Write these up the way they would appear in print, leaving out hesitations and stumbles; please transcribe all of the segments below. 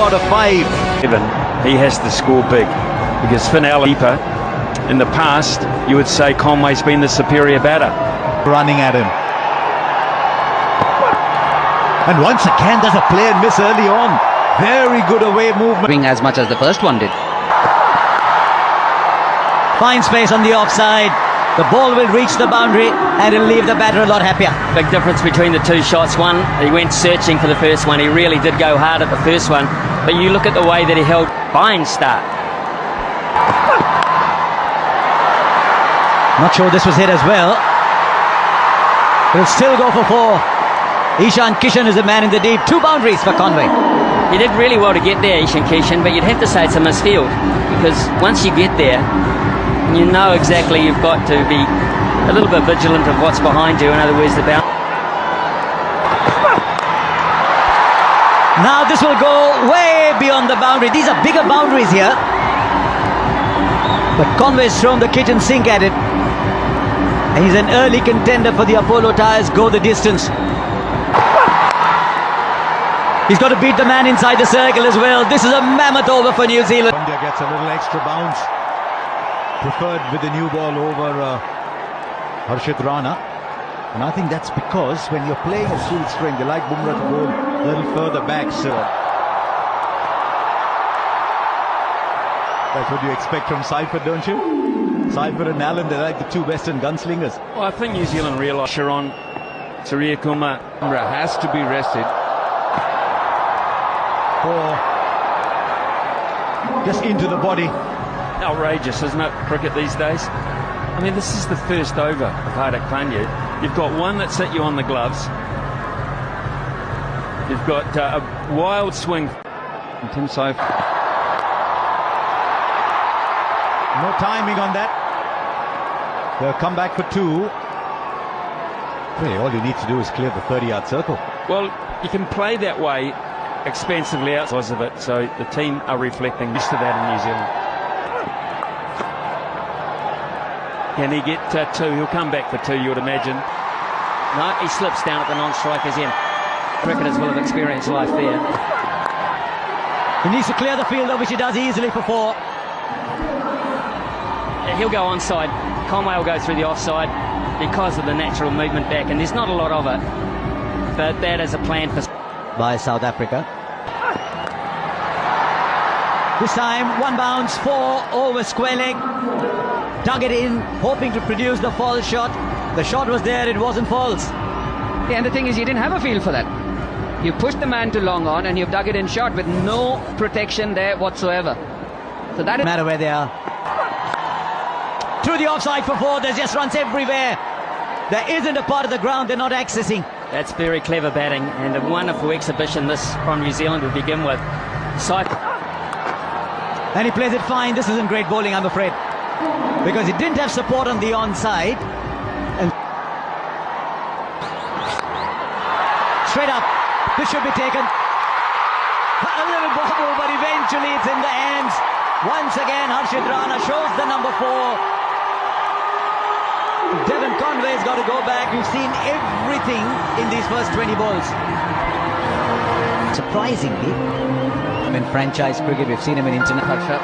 out of 5. He has to score big because Finn Allen, in the past, you would say Conway's been the superior batter. Running at him. And once again, there's a play and miss early on. Very good away movement. As much as the first one did. Fine space on the offside. The ball will reach the boundary and it'll leave the batter a lot happier. Big difference between the two shots. One, he went searching for the first one. He really did go hard at the first one. But you look at the way that he held. Fine start. Not sure this was hit as well. He'll still go for 4. Ishan Kishan is the man in the deep. 2 boundaries for Conway. He did really well to get there, Ishan Kishan, but you'd have to say it's a misfield. Because once you get there, you know exactly you've got to be a little bit vigilant of what's behind you. In other words, the bounce. Now this will go way beyond the boundary. These are bigger boundaries here. But Conway's thrown the kitchen sink at it. And he's an early contender for the Apollo Tyres go the distance. He's got to beat the man inside the circle as well. This is a mammoth over for New Zealand. India gets a little extra bounce. Preferred with the new ball over Harshit Rana. And I think that's because when you're playing a full string, they like Bumrah to go a little further back. So that's what you expect from Seifert, don't you? Seifert and Allen, they're like the 2 western gunslingers. Well, I think New Zealand realised Sharon Surya Kumar has to be rested. Or just into the body. Outrageous, isn't it, cricket these days? I mean, this is the first over of Hardik Pandya. You've got one that's hit you on the gloves. You've got a wild swing from Tim Seifert. No timing on that. They'll come back for 2. Really, all you need to do is clear the 30-yard circle. Well, you can play that way expensively outside of it, so the team are reflecting used to that in New Zealand. Can he get 2? He'll come back for 2, you would imagine. No, he slips down at the non-striker's end. Cricketers will have experienced life there. He needs to clear the field, which he does easily for 4. He'll go onside. Conway will go through the offside because of the natural movement back, and there's not a lot of it. But that is a plan for... by South Africa. This time, 1 bounce, 4 over square leg. Dug it in, hoping to produce the false shot. The shot was there, it wasn't false. Yeah, and the thing is, you didn't have a feel for that. You pushed the man to long on and you've dug it in short with no protection there whatsoever. So that No matter where they are. To the offside for 4, there's just runs everywhere. There isn't a part of the ground they're not accessing. That's very clever batting and a wonderful exhibition this from New Zealand to begin with. And he plays it fine. This isn't great bowling, I'm afraid, because he didn't have support on the onside. And straight up, this should be taken. A little bobble, but eventually it's in the hands. Once again, Harshit Rana shows the number 4. Devon Conway's got to go back. We've seen everything in these first 20 balls. Surprisingly, in franchise cricket, we've seen him in international.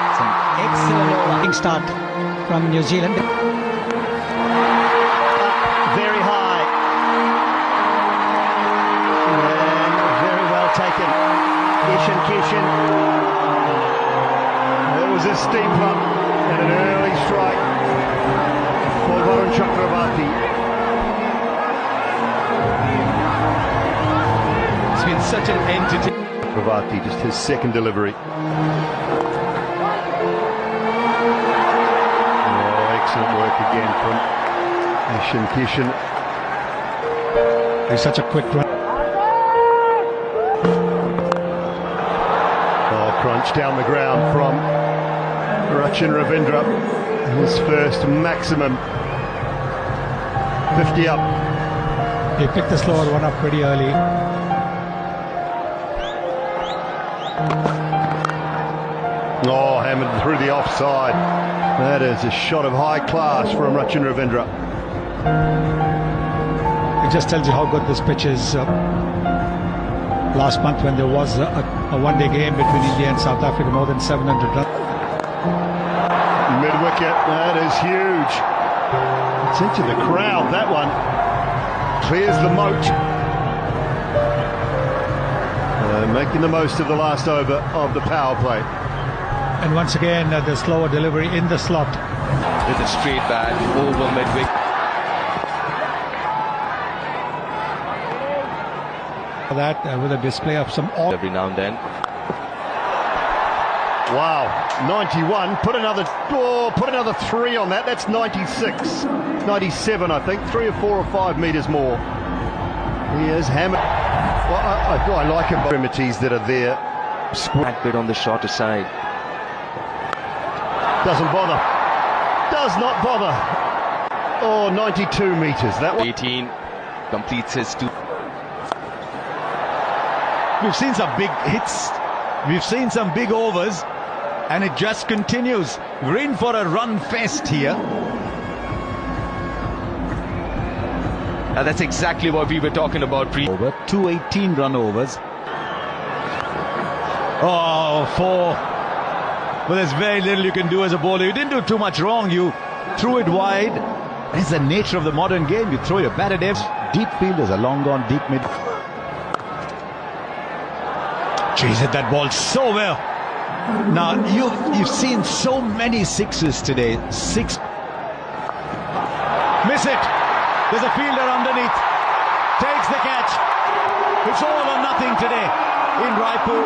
It's an excellent batting start from New Zealand. Very high. And very well taken. Ishan Kishan. It was a steeper and an early strike for Varun Chakravarti. It's been such an entity. Chakravarti, just his second delivery. Oh, excellent work again from Ishan Kishan. It's such a quick run. Oh, crunch down the ground from Rachin Ravindra. His first maximum. 50 up. He picked the slower one up pretty early. Oh, hammered through the offside. That is a shot of high class from Rachin Ravindra. It just tells you how good this pitch is. last month when there was a one-day game between India and South Africa, more than 700 runs. Mid-wicket, that is huge. It's into the crowd, that one. Clears the moat. Making the most of the last over of the power play. And once again, the slower delivery in the slot. With a straight bat over mid-wicket. That with a display of some Every now and then. Wow, 91. Put another 3 on that. That's 96, 97, I think. 3 or 4 or 5 metres more. He is hammered. Well, I like him. Extremities that are there. Squat bit on the shorter side. Doesn't bother. Does not bother. Oh, 92 metres. That one. 18 completes his 2. We've seen some big hits. We've seen some big overs. And it just continues. We're in for a run fest here. That's exactly what we were talking about. Over 218 run overs. Oh, 4. Well, there's very little you can do as a bowler. You didn't do too much wrong. You threw it wide. It's the nature of the modern game. You throw your bat at deep field. There's a long gone deep mid. Jeez, hit that ball so well. Now, you've seen so many sixes today. 6. Miss it. There's a fielder underneath. Takes the catch. It's all or nothing today in Raipur.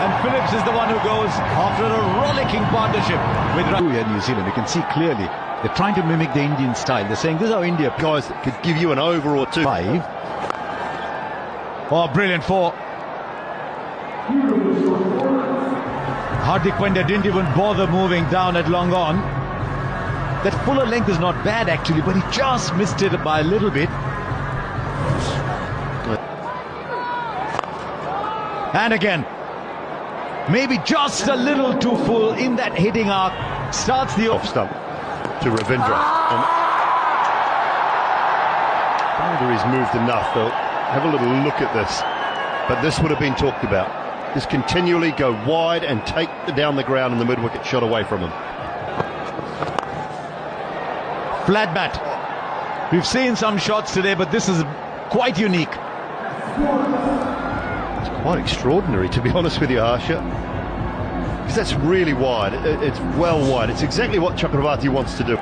And Phillips is the one who goes after a rollicking partnership with here in New Zealand. You can see clearly they're trying to mimic the Indian style. They're saying this is how India Guys that could give you an over or 2. 5. Oh, brilliant 4. Hardik Pandya didn't even bother moving down at long on. That fuller length is not bad actually, but he just missed it by a little bit. And again, maybe just a little too full in that hitting arc. Starts the Off stump to Ravindra. And whether he's moved enough, though. Have a little look at this. But this would have been talked about. Just continually go wide and take down the ground and the mid-wicket shot away from him. Flat bat. We've seen some shots today, but this is quite unique. It's quite extraordinary, to be honest with you, Harsha. Because that's really wide. It's well wide. It's exactly what Chakravarti wants to do.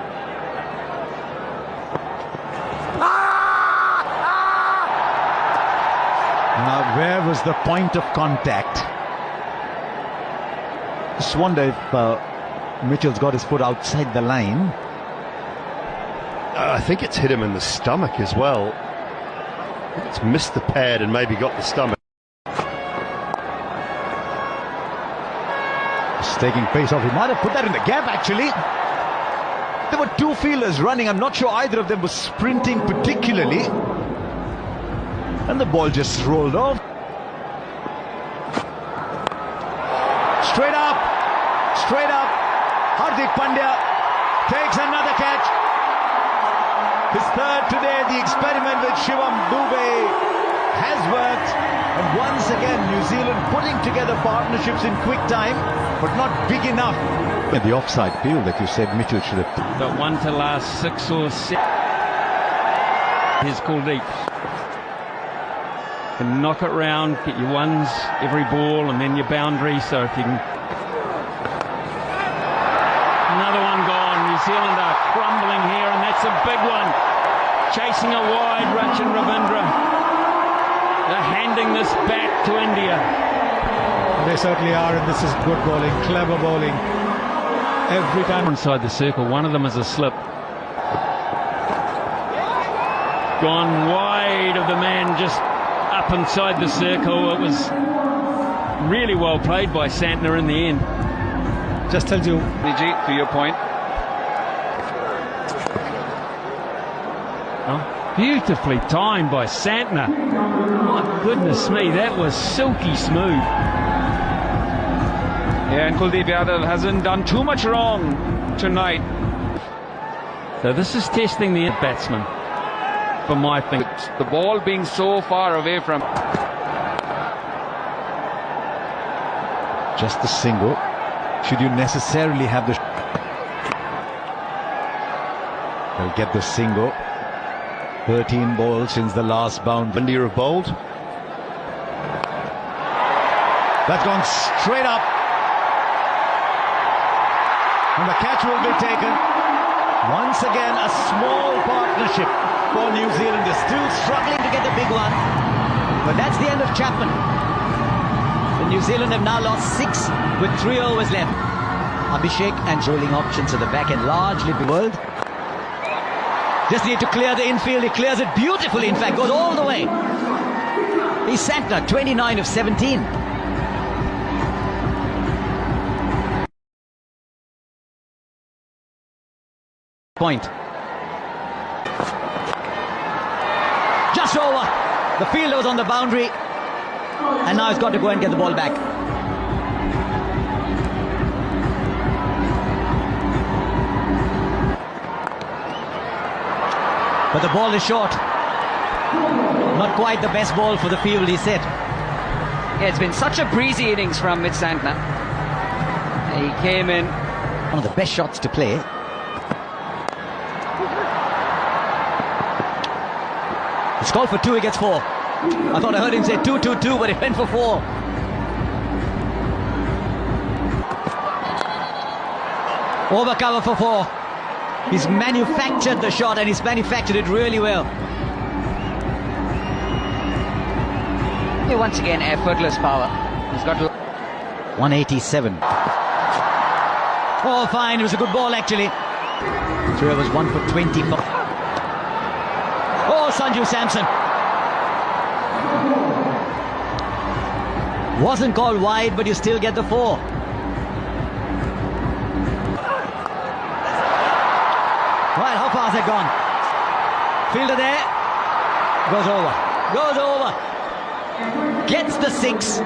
Now, where was the point of contact? Just wonder if Mitchell's got his foot outside the line. I think it's hit him in the stomach as well. It's missed the pad and maybe got the stomach. Just taking pace off. He might have put that in the gap, actually. There were 2 fielders running. I'm not sure either of them was sprinting particularly. And the ball just rolled off. Straight up. Straight up. Hardik Pandya takes another catch. His 3rd today. The experiment with Shivam Dube has worked. And once again, New Zealand putting together partnerships in quick time, but not big enough. And the offside field that you said Mitchell should have. Got one to last 6 or 7. Here's Kuldeep. Can knock it round, get your ones every ball, and then your boundary. So if you can. Another one gone. New Zealand are crumbling here, and that's a big one. Chasing it wide, Rachin Ravindra. They're handing this back to India. They certainly are, and this is good bowling, clever bowling. Every time. Inside the circle, one of them is a slip. Gone wide of the man just up inside the circle. It was really well played by Santner in the end. Just tells you, Niji, to your point. Oh, beautifully timed by Santner. My goodness me, that was silky smooth. Yeah, and Kuldeep Yadav hasn't done too much wrong tonight. So this is testing the batsman, for my thing. The ball being so far away from. Just the single. Should you necessarily have the... They'll get the single. 13 balls since the last bound. India have bowled. That's gone straight up. And the catch will be taken. Once again, a small partnership for New Zealand. They're still struggling to get the big one. But that's the end of Chapman. The New Zealand have now lost 6 with 3 overs left. Abhishek and bowling options at the back end largely the world. Just need to clear the infield. He clears it beautifully, in fact, goes all the way. He's Santner, 29 of 17. Point. Just over. The fielder was on the boundary. And now he's got to go and get the ball back. But the ball is short. Not quite the best ball for the field, he said. Yeah, it's been such a breezy innings from Mitch Santner. He came in. One of the best shots to play. It's called for 2, he gets 4. I thought I heard him say 2-2-2, but he went for 4. Over cover for 4. He's manufactured the shot, and he's manufactured it really well. Yeah, once again, effortless power. He's got 187. Oh, fine. It was a good ball, actually. 3 overs, 1 for 20. Oh, Sanju Samson. Wasn't called wide, but you still get the 4. Right, how far has it gone? Fielder there. Goes over. Goes over. Gets the 6.